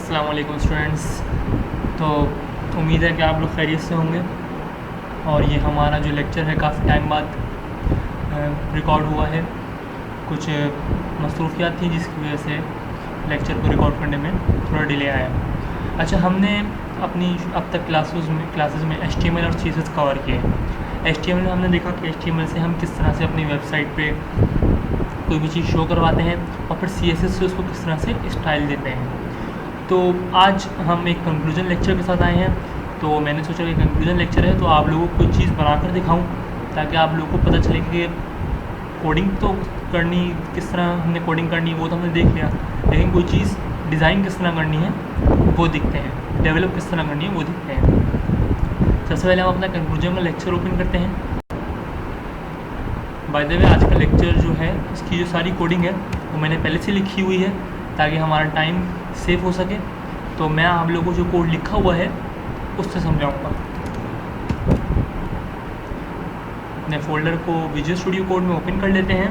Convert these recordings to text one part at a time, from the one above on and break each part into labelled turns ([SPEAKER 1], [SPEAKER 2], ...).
[SPEAKER 1] अस्सलाम वालेकुम स्टूडेंट्स। तो उम्मीद है कि आप लोग खैरियत से होंगे और ये हमारा जो लेक्चर है काफ़ी टाइम बाद रिकॉर्ड हुआ है। कुछ मसरूफियात थी जिसकी वजह से लेक्चर को रिकॉर्ड करने में थोड़ा डिले आया। अच्छा, हमने अपनी अब तक क्लासेस में HTML और CSS कवर किए। HTML में हमने देखा कि HTML से हम किस तरह से अपनी वेबसाइट पे कोई भी चीज़ शो करवाते हैं और फिर CSS से उसको किस तरह से स्टाइल देते हैं। तो आज हम एक कंक्लूजन लेक्चर के साथ आए हैं। तो मैंने सोचा कि कंक्लूजन लेक्चर है तो आप लोगों को कोई चीज़ बनाकर दिखाऊं ताकि आप लोगों को पता चले कि कोडिंग तो करनी किस तरह हमने कोडिंग करनी वो तो हमने देख लिया, लेकिन कोई चीज़ डिज़ाइन किस तरह करनी है वो दिखते हैं, डेवलप किस तरह करनी है वो दिखते हैं। सबसे पहले हम अपना कंक्लूजन का लेक्चर ओपन करते हैं। बाय द वे, आज का लेक्चर जो है इसकी जो सारी कोडिंग है वो मैंने पहले से लिखी हुई है ताकि हमारा टाइम सेव हो सके। तो मैं आप लोगों को जो कोड लिखा हुआ है उससे समझाऊंगा। अपने फोल्डर को विजुअल स्टूडियो कोड में ओपन कर लेते हैं।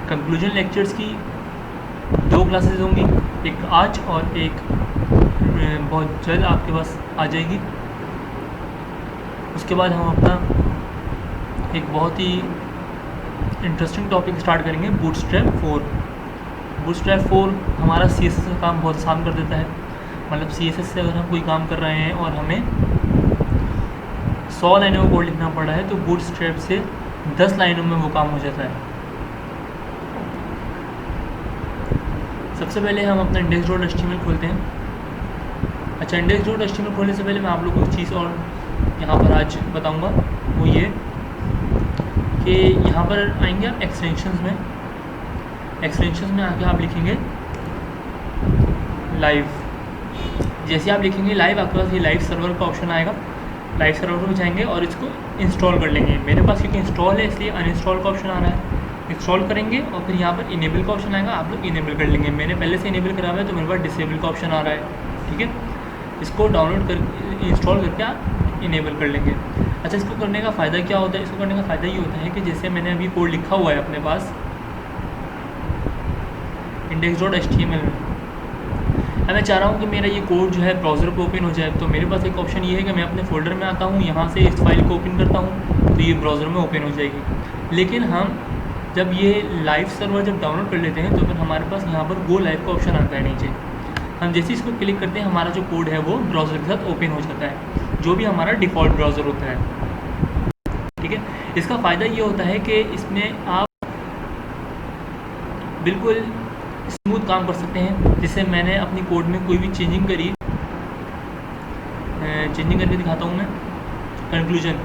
[SPEAKER 1] कंक्लूजन लेक्चर्स की 2 क्लासेस होंगी, एक आज और एक बहुत जल्द आपके पास आ जाएगी। उसके बाद हम अपना एक बहुत ही इंटरेस्टिंग टॉपिक स्टार्ट करेंगे, बूटस्ट्रैप 4। बूटस्ट्रैप 4 हमारा CSS का काम बहुत आसान कर देता है। मतलब CSS से अगर हम कोई काम कर रहे हैं और हमें 100 लाइनों में कोड लिखना पड़ रहा है तो बूटस्ट्रैप से 10 लाइनों में वो काम हो जाता है। सबसे पहले हम अपना index.html खोलते हैं। अच्छा, index.html खोलने से पहले मैं आप लोगों को एक चीज़ और यहाँ पर आज बताऊँगा, वो ये कि यहाँ पर आएंगे आप एक्सटेंशंस में आके आप लिखेंगे लाइव। जैसे आप लिखेंगे लाइव, आपके पास ये लाइव सर्वर का ऑप्शन आएगा। लाइव सर्वर में जाएंगे और इसको इंस्टॉल कर लेंगे। मेरे पास क्योंकि इंस्टॉल है इसलिए अनइंस्टॉल का ऑप्शन आ रहा है। इंस्टॉल करेंगे और फिर यहाँ पर इनेबल का ऑप्शन आएगा, आप लोग इनेबल कर लेंगे। मैंने पहले से इनेबल करा हुआ है तो मेरे पास डिसेबल का ऑप्शन आ रहा है। ठीक है, इसको डाउनलोड कर इंस्टॉल करके आप इनेबल कर लेंगे। अच्छा, इसको करने का फ़ायदा क्या होता है? इसको करने का फ़ायदा ये होता है कि जैसे मैंने अभी कोड लिखा हुआ है अपने पास index.html में, अब मैं चाह रहा हूँ कि मेरा ये कोड जो है ब्राउज़र पर ओपन हो जाए। तो मेरे पास एक ऑप्शन ये है कि मैं अपने फोल्डर में आता हूँ, यहाँ से इस फाइल को ओपन करता हूँ तो ये ब्राउज़र में ओपन हो जाएगी। लेकिन हम जब ये लाइव सर्वर जब डाउनलोड कर लेते हैं तो फिर हमारे पास यहाँ पर गो लाइव का ऑप्शन आता है नीचे। हम जैसे इसको क्लिक करते हैं हमारा जो कोड है वो ब्राउज़र के साथ ओपन हो जाता है, जो भी हमारा डिफ़ॉल्ट ब्राउज़र होता है। ठीक है, इसका फ़ायदा ये होता है कि इसमें आप बिल्कुल स्मूथ काम कर सकते हैं। जैसे मैंने अपनी कोड में कोई भी चेंजिंग करी, चेंजिंग करके दिखाता हूँ मैं। कंक्लूजन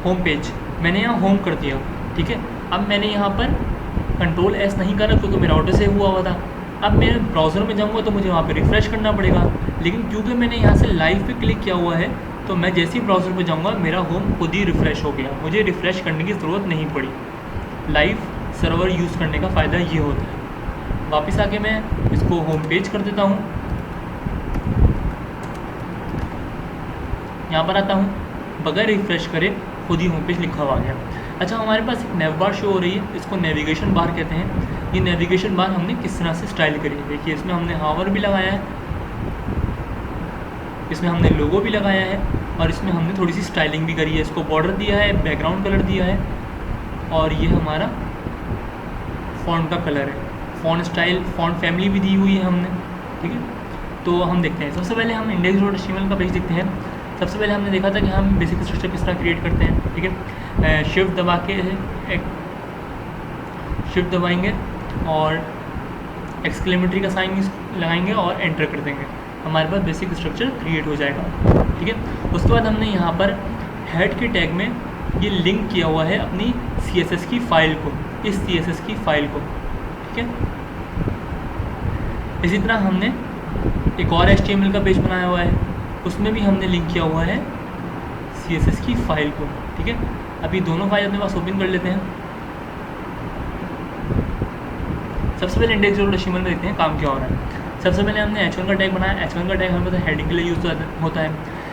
[SPEAKER 1] होम पेज, मैंने यहाँ होम कर दिया। ठीक है, अब मैंने यहाँ पर Ctrl+S नहीं करा क्योंकि मेरा ऑटो सेव हुआ था। अब मैं ब्राउज़र में जाऊँगा तो मुझे वहाँ पे रिफ़्रेश करना पड़ेगा, लेकिन क्योंकि मैंने यहाँ से लाइव पे क्लिक किया हुआ है तो मैं जैसे ही ब्राउज़र पे जाऊँगा मेरा होम खुद ही रिफ़्रेश हो गया, मुझे रिफ़्रेश करने की ज़रूरत नहीं पड़ी। लाइव सर्वर यूज़ करने का फ़ायदा ये होता है। वापस आके मैं इसको होम पेज कर देता हूँ, यहाँ पर आता हूँ, बगैर रिफ़्रेश करे खुद ही होम पेज लिखा हुआ आ गया। अच्छा, हमारे पास एक नेव बार शो हो रही है, इसको नेविगेशन बार कहते हैं। ये नेविगेशन बार हमने किस तरह से स्टाइल करी है, देखिए इसमें हमने हावर भी लगाया है, इसमें हमने लोगो भी लगाया है और इसमें हमने थोड़ी सी स्टाइलिंग भी करी है। इसको बॉर्डर दिया है, बैकग्राउंड कलर दिया है और ये हमारा फ़ॉन्ट का कलर है। फ़ॉन्ट स्टाइल, फ़ॉन्ट फैमिली भी दी हुई है हमने। ठीक है, तो हम देखते हैं। सबसे पहले हम index.html का पेज देखते हैं। सबसे पहले हमने देखा था कि हम बेसिक स्ट्रक्चर किस तरह क्रिएट करते हैं। ठीक है, शिफ्ट दबा के शिफ्ट दबाएंगे और एक्सक्लेमेटरी का साइन लगाएंगे और एंटर कर देंगे, हमारे पास बेसिक स्ट्रक्चर क्रिएट हो जाएगा। ठीक है, उसके बाद हमने यहाँ पर हेड के टैग में ये लिंक किया हुआ है अपनी CSS की फ़ाइल को, इस CSS की फ़ाइल को। ठीक है, इसी तरह हमने एक और HTML का पेज बनाया हुआ है, उसमें भी हमने लिंक किया हुआ है CSS की फ़ाइल को। ठीक है, अभी दोनों फाइल अपने पास ओपन कर लेते हैं। सबसे पहले index.html में देखते हैं काम क्या हो रहा है। सबसे पहले हमने H1 का टैग बनाया। H1 का टैग हमारे पास हेडिंग के लिए यूज़ होता है।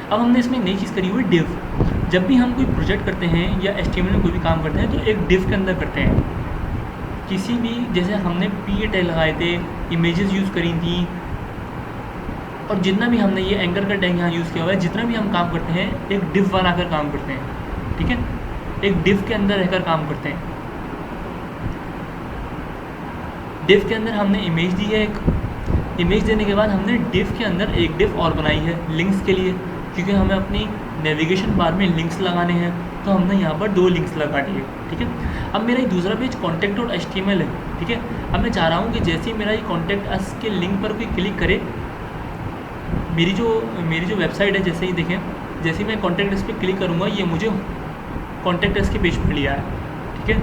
[SPEAKER 1] अब हमने इसमें नई चीज़ करी हुई डिव। जब भी हम कोई प्रोजेक्ट करते हैं या HTML में कोई भी काम करते हैं तो एक डिव के अंदर करते हैं। किसी भी, जैसे हमने पी टैग लगाए थे, इमेजेस यूज़ करी थी, और जितना भी हमने ये एंकर का टैग यहाँ यूज़ किया हुआ है, जितना भी हम काम करते हैं एक डिव बनाकर काम करते हैं, ठीक है, एक डिव के अंदर रहकर काम करते हैं। डिव के अंदर हमने इमेज दी है, एक इमेज देने के बाद हमने डिव के अंदर एक डिव और बनाई है लिंक्स के लिए, क्योंकि हमें अपनी नेविगेशन बार में लिंक्स लगाने हैं, तो हमने यहाँ पर 2 लिंक्स लगा दिए, ठीक है। अब मेरा एक दूसरा पेज contact.html है, ठीक है। अब मैं चाह रहा हूँ कि जैसे ही मेरा ये कॉन्टैक्ट अस के लिंक पर कोई क्लिक करे, मेरी जो वेबसाइट है, जैसे ही देखें, जैसे ही मैं कॉन्टैक्ट अस पे क्लिक करूँगा ये मुझे कॉन्टैक्ट अस के पेज पर लिया है, ठीक है।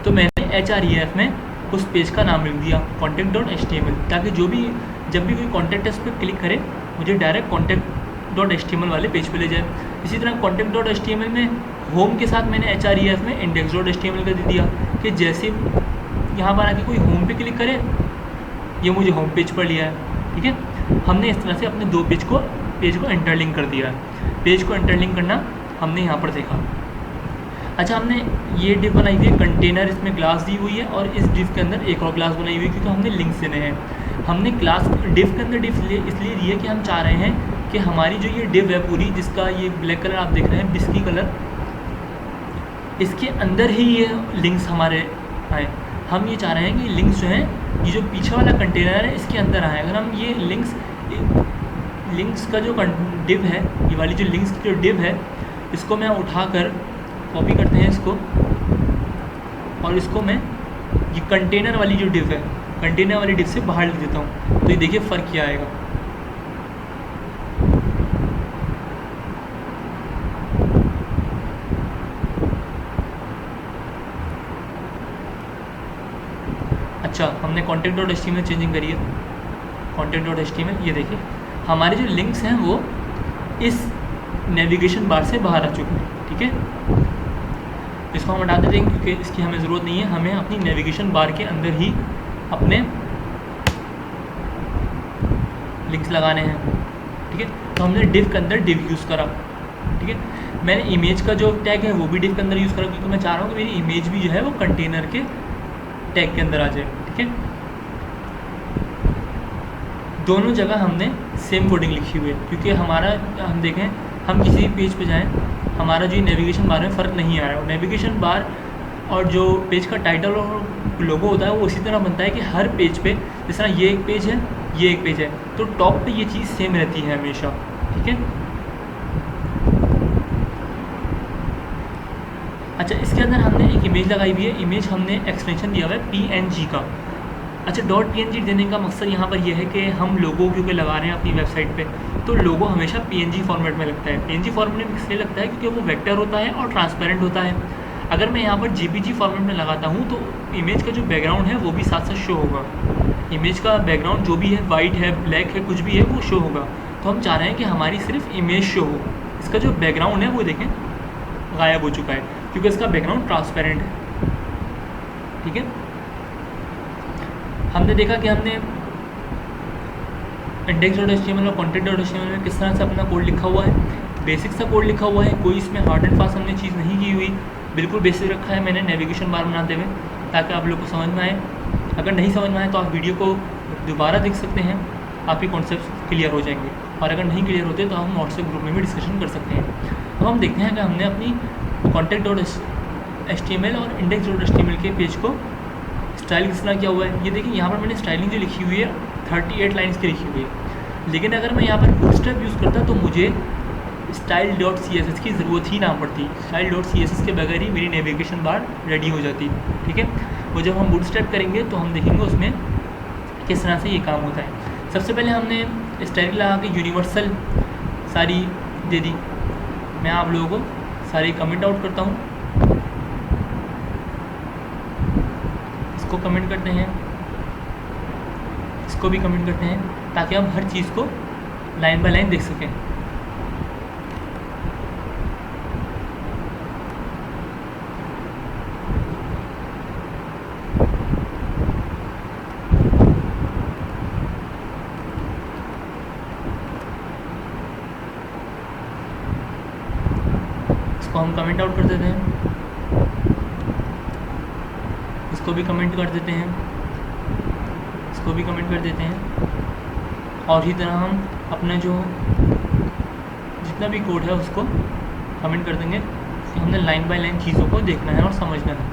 [SPEAKER 1] तो मैंने href में उस पेज का नाम लिख दिया contact.html, ताकि जब भी कोई कॉन्टैक्ट अस पे क्लिक करे मुझे डायरेक्ट contact.html वाले पेज पे ले जाए। इसी तरह contact.html में होम के साथ मैंने href में index.html का दे दिया कि जैसे यहाँ पर आके कोई होम पे क्लिक करे ये मुझे होम पेज पर लिया है, ठीक है। हमने इस तरह से अपने 2 पेज को इंटरलिंक कर दिया है। पेज को इंटरलिंक करना हमने यहाँ पर देखा। अच्छा, हमने ये डिव बनाई हुई है कंटेनर, इसमें क्लास दी हुई है, और इस डिव के अंदर एक और क्लास बनाई हुई है क्योंकि हमने लिंक्स देने हैं। हमने क्लास डिव के अंदर डिव इसलिए दी है कि हम चाह रहे हैं कि हमारी जो ये डिव है पूरी, जिसका ये ब्लैक कलर आप देख रहे हैं, बिस्की कलर, इसके अंदर ही ये लिंक्स हमारे आए। हम ये चाह रहे हैं कि लिंक्स जो हैं, ये जो पीछे वाला कंटेनर है इसके अंदर आए। अगर हम ये लिंक्स का जो डिव है, ये वाली जो लिंक्स की जो डिव है, इसको मैं उठाकर कॉपी करते हैं इसको, और इसको मैं ये कंटेनर वाली जो डिव है, कंटेनर वाली डिव से बाहर लिख देता हूँ, तो ये देखिए फ़र्क क्या आएगा। अच्छा, हमने contact.html चेंजिंग करी है, contact.html, ये देखिए हमारे जो लिंक्स हैं वो इस नेविगेशन बार से बाहर आ चुके हैं, ठीक है। इसको हम हटा देते हैं क्योंकि इसकी हमें ज़रूरत नहीं है, हमें अपनी नेविगेशन बार के अंदर ही अपने लिंक्स लगाने हैं, ठीक है। तो हमने डिव के अंदर डिव यूज़ करा, ठीक है। मैंने इमेज का जो टैग है वो भी डिव के अंदर यूज़ करा, क्योंकि मैं चाह रहा हूँ कि मेरी इमेज भी जो है वो कंटेनर के टैग के अंदर आ जाए, ठीक है। दोनों जगह हमने सेम कोडिंग लिखी हुई है, क्योंकि हमारा, हम देखें, हम किसी पेज पे जाएं, हमारा जो नेविगेशन बार में फ़र्क नहीं आया। नेविगेशन बार और जो पेज का टाइटल और लोगो होता है वो इसी तरह बनता है कि हर पेज पे, जिस तरह ये एक पेज है, ये एक पेज है, तो टॉप पे ये चीज़ सेम रहती है हमेशा, ठीक है। अच्छा, इसके अंदर हमने एक इमेज लगाई हुई है। इमेज हमने एक्सटेंशन दिया हुआ है PNG का। अच्छा, .png देने का मकसद यहाँ पर यह है कि हम लोगो क्योंकि लगा रहे हैं अपनी वेबसाइट पे, तो लोगो हमेशा PNG फॉर्मेट में लगता है। PNG फॉर्मेट में इसलिए लगता है क्योंकि वो वेक्टर होता है और ट्रांसपेरेंट होता है। अगर मैं यहाँ पर JPG फॉर्मेट में लगाता हूँ तो इमेज का जो बैकग्राउंड है वो भी साथ साथ शो होगा। इमेज का बैकग्राउंड जो भी है, वाइट है, ब्लैक है, कुछ भी है, वो शो होगा। तो हम चाह रहे हैं कि हमारी सिर्फ इमेज शो हो। इसका जो बैकग्राउंड है वो देखें गायब हो चुका है क्योंकि इसका बैकग्राउंड ट्रांसपेरेंट है, ठीक है। हमने देखा कि हमने index.html और content.html में किस तरह से अपना कोड लिखा हुआ है। बेसिक सा कोड लिखा हुआ है, कोई इसमें हार्ड एंड फास्ट हमने चीज़ नहीं की हुई, बिल्कुल बेसिक रखा है मैंने नेविगेशन बार बनाते हुए, ताकि आप लोग को समझ में आए। अगर नहीं समझ में आए तो आप वीडियो को दोबारा देख सकते हैं, आपके कॉन्सेप्ट क्लियर हो जाएंगे, और अगर नहीं क्लियर होते तो हम व्हाट्सएप ग्रुप में भी डिस्कशन कर सकते हैं। अब हम देखते हैं कि हमने अपनी contact.html और index.html के पेज को स्टाइल किस तरह किया हुआ है। ये देखिए यहाँ पर मैंने स्टाइलिंग जो लिखी हुई है 38 लाइन्स की लिखी हुई है, लेकिन अगर मैं यहाँ पर बूटस्ट्रैप यूज़ करता तो मुझे style.css की ज़रूरत ही ना पड़ती। style.css के बगैर ही मेरी नेविगेशन बार रेडी हो जाती, ठीक है। वो जब हम बूटस्ट्रैप करेंगे तो हम देखेंगे उसमें किस तरह से ये काम होता है। सबसे पहले हमने स्टाइल लगा के यूनिवर्सल सारी दे दी। मैं आप लोगों को सारी कमेंट आउट करता हूँ, इसको कमेंट करते हैं, इसको भी कमेंट करते हैं, ताकि हम हर चीज़ को लाइन बाय लाइन देख सकें। इसको हम कमेंट आउट कर देते हैं, इसको भी कमेंट कर देते हैं, इसको भी कमेंट कर देते हैं। और इसी तरह हम अपना जो जितना भी कोड है उसको कमेंट कर देंगे कि हमने लाइन बाय लाइन चीज़ों को देखना है और समझना है।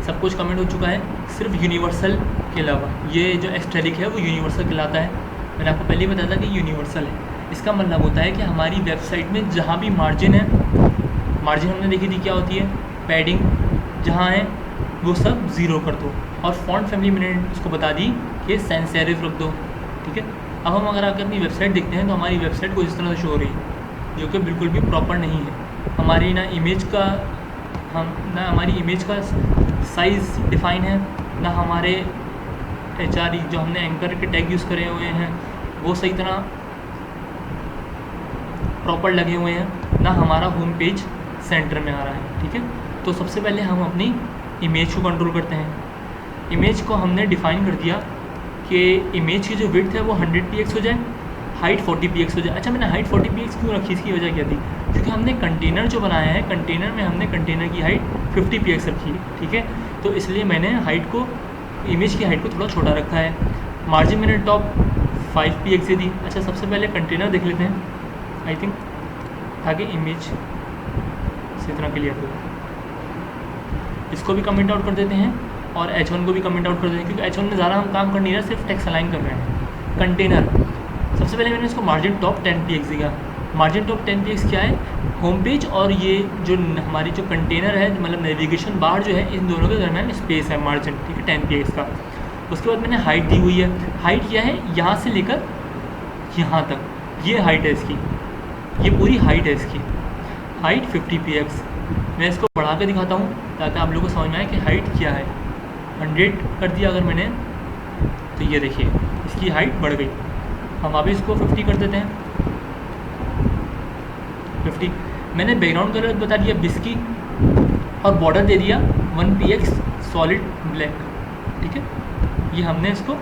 [SPEAKER 1] सब कुछ कमेंट हो चुका है, सिर्फ यूनिवर्सल के अलावा। ये जो एस्टेरिक है वो यूनिवर्सल कहलाता है। मैंने आपको पहले ही बताया था कि यूनिवर्सल है। इसका मतलब होता है कि हमारी वेबसाइट में जहाँ भी मार्जिन है, मार्जिन हमने देखी थी क्या होती है, पैडिंग जहाँ है वो सब ज़ीरो कर दो। और फॉन्ट फैमिली मैंने उसको बता दी कि सैंस सेरिफ रख दो, ठीक है। अब हम अगर आकर अपनी वेबसाइट देखते हैं तो हमारी वेबसाइट कुछ इस तरह से शो हो रही है, जो कि बिल्कुल भी प्रॉपर नहीं है। हमारी ना हमारी इमेज का साइज़ डिफ़ाइन है, ना हमारे HRE जो हमने एंकर के टैग यूज़ करे हुए हैं वो सही तरह प्रॉपर लगे हुए हैं, ना हमारा होम पेज सेंटर में आ रहा है, ठीक है। तो सबसे पहले हम अपनी इमेज को कंट्रोल करते हैं। इमेज को हमने डिफ़ाइन कर दिया कि इमेज की जो विड्थ है वो 100 px हो जाए, हाइट 40 px हो जाए। अच्छा, मैंने हाइट 40 px क्यों रखी, इसकी वजह क्या थी, क्योंकि हमने कंटेनर जो बनाया है, कंटेनर में हमने कंटेनर की हाइट 50 px रखी है, ठीक है। तो इसलिए मैंने हाइट को, इमेज की हाइट को थोड़ा छोटा रखा है। मार्जिन मैंने टॉप 5 px से दी। अच्छा, सबसे पहले कंटेनर देख लेते हैं आई थिंक, ताकि इमेज इसी तरह क्लियर हो। इसको भी कमेंट आउट कर देते हैं और H1 को भी कमेंट आउट कर देते हैं, क्योंकि H1 में ज़्यादा हम काम कर नहीं रहे, सिर्फ टेक्स्ट अलाइन कर रहे हैं। कंटेनर सबसे पहले मैंने इसको मार्जिन टॉप 10 px दिया। मार्जिन टॉप 10 px क्या है, होम पेज और ये जो हमारी जो कंटेनर है, मतलब नेविगेशन बार जो है, इन दोनों के दरमियान स्पेस है मार्जिन, ठीक है, 10 px का। उसके बाद मैंने हाइट दी हुई है। हाइट क्या है, यहाँ से लेकर यहाँ तक, ये हाइट है इसकी, ये पूरी हाइट है इसकी, हाइट 50 px। मैं इसको बढ़ा कर दिखाता हूँ ताकि आप लोगों को समझ में आए कि हाइट क्या है। 100 कर दिया अगर मैंने, तो ये देखिए इसकी हाइट बढ़ गई। हम अभी इसको 50 कर देते हैं, 50। मैंने बैकग्राउंड कलर बता दिया बिस्की और बॉर्डर दे दिया 1 px सॉलिड ब्लैक, ठीक है। ये हमने इसको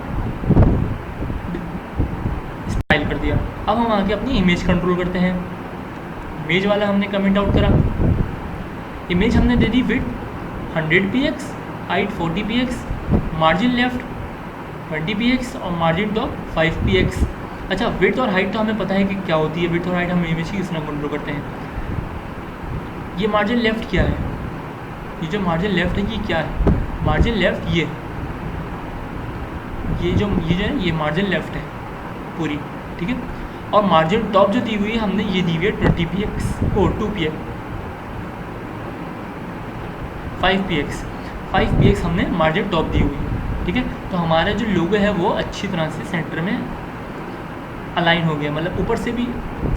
[SPEAKER 1] स्टाइल कर दिया। अब हम आके अपनी इमेज कंट्रोल करते हैं। इमेज वाला हमने कमेंट आउट करा। इमेज हमने दे दी width 100 px, height 40 px, margin left 20 px और मार्जिन टॉप 5 px। अच्छा, विड्थ और हाइट तो हमें पता है कि क्या होती है। विड्थ और हाइट हम इमेज की किस तरह कंट्रोल करते हैं। ये मार्जिन लेफ्ट क्या है, ये जो मार्जिन लेफ्ट है ये क्या है, मार्जिन लेफ्ट ये जो है ये मार्जिन लेफ्ट है पूरी, ठीक है। और मार्जिन टॉप जो दी हुई है हमने ये दी हुई है 20 px और 2 px 5 px 5 px हमने मार्जिन टॉप दी हुई है, ठीक है। तो हमारा जो लोगो है वो अच्छी तरह से सेंटर में अलाइन हो गया, मतलब ऊपर से भी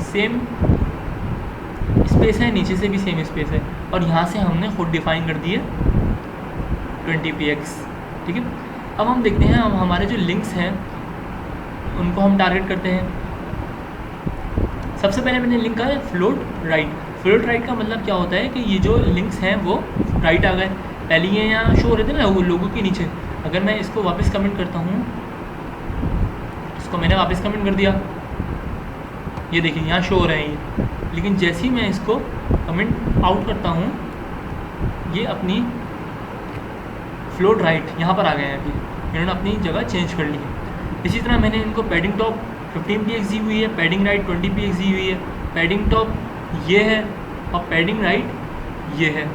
[SPEAKER 1] सेम स्पेस है, नीचे से भी सेम स्पेस है, और यहाँ से हमने खुद डिफाइन कर दिए 20 px, ठीक है। अब हम देखते हैं, अब हमारे जो लिंक्स हैं उनको हम टारगेट करते हैं। सबसे पहले मैंने लिंक कहा है फ्लोट राइट। फ्लोट राइट का मतलब क्या होता है कि ये जो लिंक्स हैं वो राइट आ गए। पहले ये यहाँ शो हो रहे थे ना वो लोगों के नीचे। अगर मैं इसको वापस कमेंट करता हूँ, इसको मैंने वापस कमेंट कर दिया, ये देखिए यहाँ शो हो रहे हैं ये। लेकिन जैसे ही मैं इसको कमेंट आउट करता हूँ, ये अपनी फ्लोट राइट यहाँ पर आ गए हैं। अभी इन्होंने अपनी जगह चेंज कर ली है। इसी तरह मैंने इनको पैडिंग टॉप 15 px दी हुई है, पैडिंग राइट 20 px दी हुई है, पैडिंग टॉप ये है और पैडिंग राइट ये है,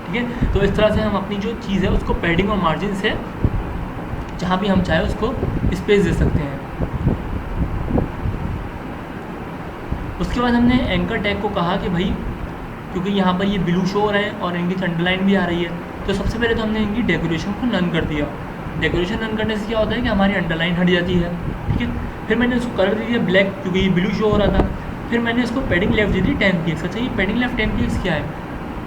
[SPEAKER 1] ठीक है। तो इस तरह से हम अपनी जो चीज़ है उसको पैडिंग और मार्जिन से जहाँ भी हम चाहे उसको स्पेस दे सकते हैं। उसके बाद हमने एंकर टैग को कहा कि भाई क्योंकि यहाँ पर ये ब्लू शो हो रहे हैं और इनकी अंडरलाइन भी आ रही है, तो सबसे पहले तो हमने इनकी डेकोरेशन को नन कर दिया। डेकोरेशन रन करने से क्या होता है कि हमारी अंडरलाइन हट जाती है, ठीक है। फिर मैंने इसको कलर दे दिया ब्लैक, क्योंकि ये ब्लू शो हो रहा था। फिर मैंने इसको पैडिंग लेफ्ट दे दी 10 px। अच्छा, ये पैडिंग लेफ्ट 10 px क्या है,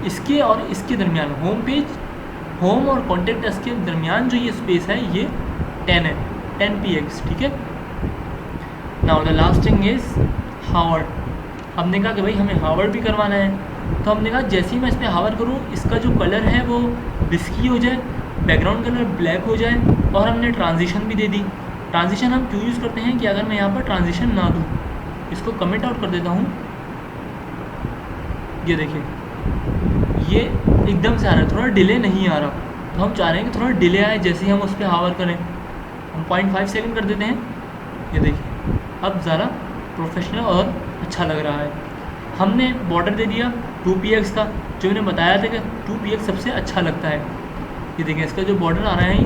[SPEAKER 1] इसके और इसके दरमियान होम पेज, होम और कॉन्टेक्ट अस के दरमियान जो ये स्पेस है ये 10 है, 10 px, ठीक है। Now the last thing is hover. हमने कहा कि भाई हमें हावर्ड भी करवाना है, तो हमने कहा जैसे ही मैं इस पर हावर करूँ इसका जो कलर है वो बिस्की हो जाए, बैकग्राउंड कलर ब्लैक हो जाए, और हमने ट्रांजिशन भी दे दी। ट्रांजिशन हम क्यों यूज़ करते हैं कि अगर मैं यहाँ पर ट्रांजिशन ना दूँ इसको कमेंट आउट कर देता हूँ। ये देखिए ये एकदम से आ रहा है, थोड़ा डिले नहीं आ रहा। तो हम चाह रहे हैं कि थोड़ा डिले आए जैसे ही हम उस पर हावर करें। हम 0.5 सेकंड कर देते हैं। ये देखिए अब ज़्यादा प्रोफेशनल और अच्छा लग रहा है। हमने बॉर्डर दे दिया 2px का, जो मैंने बताया था कि 2px सबसे अच्छा लगता है। ये देखिए इसका जो बॉर्डर आ रहा है ये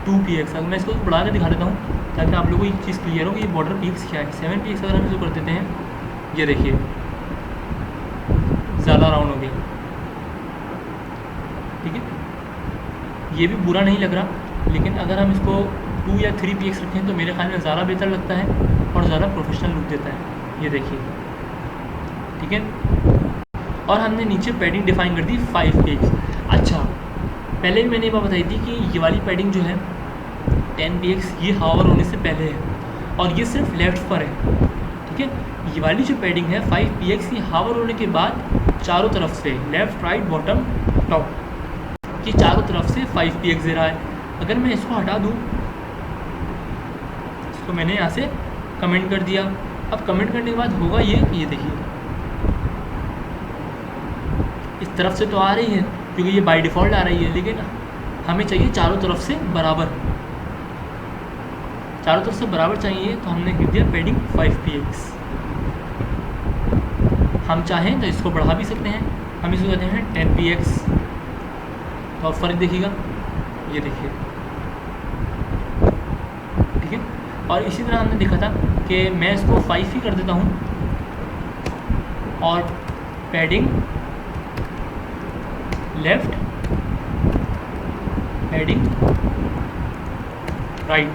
[SPEAKER 1] 2px। अगर मैं इसको बढ़ा के दिखा देता हूँ ताकि आप लोगों को ये चीज़ क्लियर हो कि ये बॉर्डर px क्या है। 7px अगर हम इसको कर देते हैं, ये देखिए ज़्यादा राउंड हो गया। ठीक है, ये भी बुरा नहीं लग रहा, लेकिन अगर हम इसको 2 या 3px रखें तो मेरे ख्याल में ज़्यादा बेहतर लगता है और ज़्यादा प्रोफेशनल लुक देता है। ये देखिए ठीक है। और हमने नीचे पैडिंग डिफाइन कर दी 5px। अच्छा, पहले भी मैंने ये बात बताई थी कि ये वाली पैडिंग जो है 10px ये हावर होने से पहले है और ये सिर्फ लेफ्ट पर है। ठीक है, ये वाली जो पैडिंग है 5px ये हावर होने के बाद चारों तरफ से लेफ़्ट राइट बॉटम टॉप ये चारों तरफ से 5px दे रहा है। अगर मैं इसको हटा दूँ, इसको मैंने यहाँ से कमेंट कर दिया। अब कमेंट करने के बाद होगा ये देखिए इस तरफ से तो आ रही है क्योंकि ये बाय डिफ़ॉल्ट आ रही है, लेकिन हमें चाहिए चारों तरफ से बराबर। चारों तरफ से बराबर चाहिए तो हमने कर दिया पैडिंग 5px। हम चाहें तो इसको बढ़ा भी सकते हैं, हम इसको कहते हैं 10px। तो आप फ़र्क देखिएगा, ये देखिए ठीक है। और इसी तरह हमने देखा था कि मैं इसको 5 ही कर देता हूँ और पैडिंग लेफ़्ट पैडिंग राइट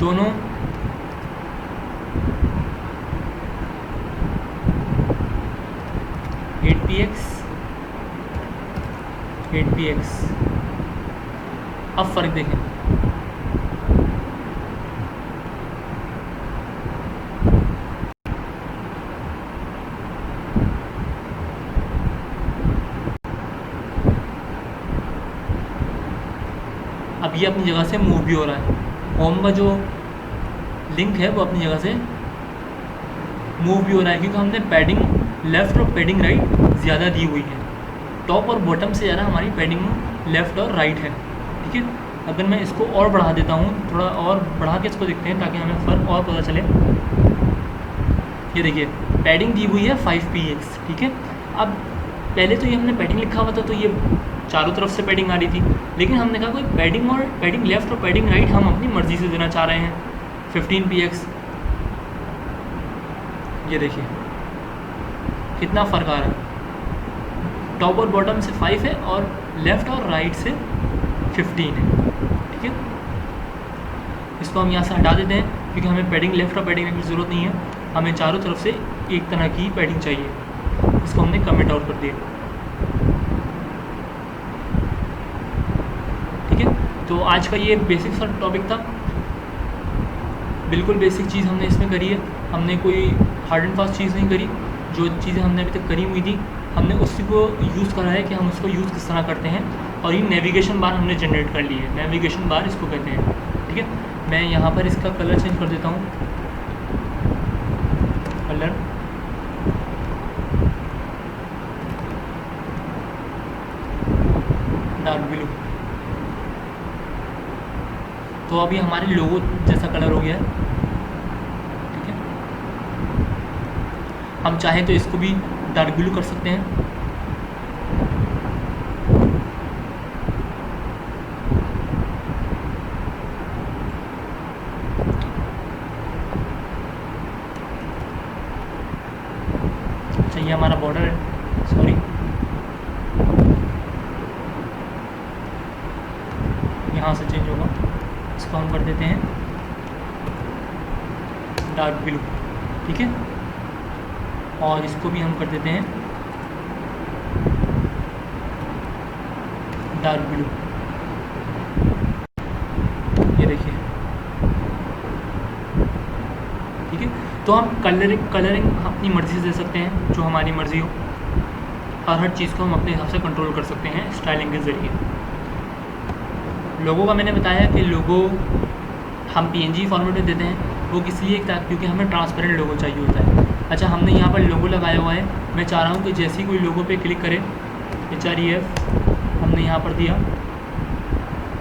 [SPEAKER 1] दोनों एट पी एक्स। अब फ़र्क देखें, अब ये अपनी जगह से मूव भी हो रहा है। होम का जो लिंक है वो अपनी जगह से मूव भी हो रहा है क्योंकि हमने पैडिंग लेफ़्ट और पैडिंग राइट ज़्यादा दी हुई है। टॉप और बॉटम से ज़्यादा हमारी पैडिंग लेफ़्ट और राइट है। ठीक है, अगर मैं इसको और बढ़ा देता हूँ, थोड़ा और बढ़ा के इसको देखते हैं ताकि हमें फ़र्क और पता चले। ये देखिए पैडिंग दी हुई है 5px। ठीक है, अब पहले तो ये हमने पैडिंग लिखा हुआ था तो ये चारों तरफ से पैडिंग आ रही थी, लेकिन हमने कहा कोई पैडिंग लेफ़्ट और पैडिंग राइट हम अपनी मर्ज़ी से देना चाह रहे हैं 15px। ये देखिए कितना फ़र्क आ रहा है। टॉप और बॉटम से 5 है और लेफ़्ट और राइट से 15 है। ठीक है, इसको हम यहाँ से हटा देते हैं क्योंकि हमें पैडिंग लेफ़्ट और पैडिंग राइट की ज़रूरत नहीं है, हमें चारों तरफ से एक तरह की पैडिंग चाहिए। इसको हमने कमेंट आउट कर दिया। ठीक है, तो आज का ये बेसिक सा टॉपिक था, बिल्कुल बेसिक चीज़ हमने इसमें करी है। हमने कोई हार्ड एंड फास्ट चीज़ नहीं करी, जो चीज़ें हमने अभी तक करी हुई थी हमने उसी को यूज़ करा है कि हम उसको यूज़ किस तरह करते हैं। और ये नेविगेशन बार हमने जनरेट कर ली है, नेविगेशन बार इसको कहते हैं। ठीक है, मैं यहाँ पर इसका कलर चेंज कर देता हूँ, कलर डार्क ब्लू। तो अभी हमारे लोगो जैसा कलर हो गया है। ठीक है, हम चाहें तो इसको भी डार्क ब्लू कर सकते हैं। अच्छा, ये हमारा बॉर्डर है, सॉरी, यहाँ से चेंज होगा। इसको हम कर देते हैं डार्क ब्लू। ठीक है, और इसको भी हम कर देते हैं डार्क ब्लू। ये देखिए ठीक है, तो हम कलरिंग अपनी मर्ज़ी से दे सकते हैं, जो हमारी मर्ज़ी हो, और हर चीज़ को हम अपने हिसाब से कंट्रोल कर सकते हैं स्टाइलिंग के ज़रिए। लोगो का मैंने बताया कि लोगो हम PNG फॉर्मेट में देते हैं, वो किस लिए, क्योंकि हमें ट्रांसपेरेंट लोगो चाहिए होता है। अच्छा, हमने यहाँ पर लोगो लगाया हुआ है, मैं चाह रहा हूँ कि जैसे ही कोई लोगो पे क्लिक करे, HREF हमने यहाँ पर दिया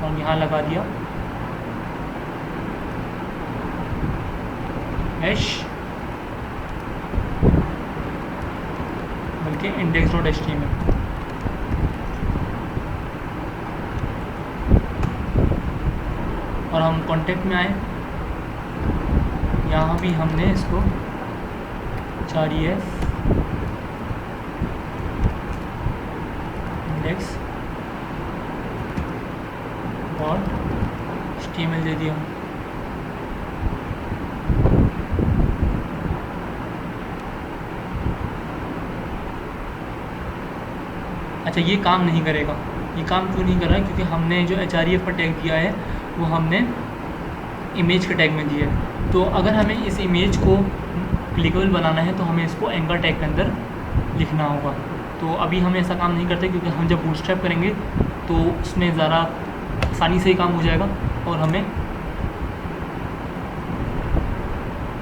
[SPEAKER 1] और यहाँ लगा दिया हैश, बल्कि index.html। और हम कॉन्टेक्ट में आए, यहाँ भी हमने इसको HREF index.html दे दिया। अच्छा, ये काम नहीं करेगा। ये काम क्यों नहीं कर रहा है? क्योंकि हमने जो HREF पर टैग दिया है वो हमने इमेज के टैग में दिया है। तो अगर हमें इस इमेज को क्लिकेबल बनाना है तो हमें इसको एंकर टैग के अंदर लिखना होगा। तो अभी हम ऐसा काम नहीं करते, क्योंकि हम जब बूटस्ट्रैप करेंगे तो उसमें ज़रा आसानी से ही काम हो जाएगा और हमें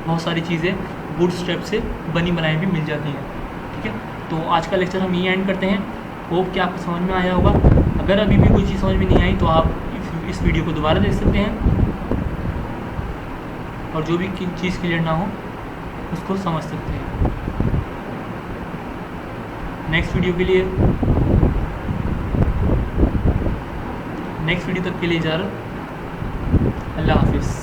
[SPEAKER 1] बहुत सारी चीज़ें बूटस्ट्रैप से बनी बनाई भी मिल जाती हैं। ठीक है, तो आज का लेक्चर हम ये एंड करते हैं। होप कि आपको समझ में आया होगा। अगर अभी भी कोई चीज़ समझ में नहीं आई तो आप इस वीडियो को दोबारा देख सकते हैं और जो भी चीज़ क्लियर ना हो उसको समझ सकते हैं। नेक्स्ट वीडियो तक के लिए इजाज़त। अल्लाह हाफिज़।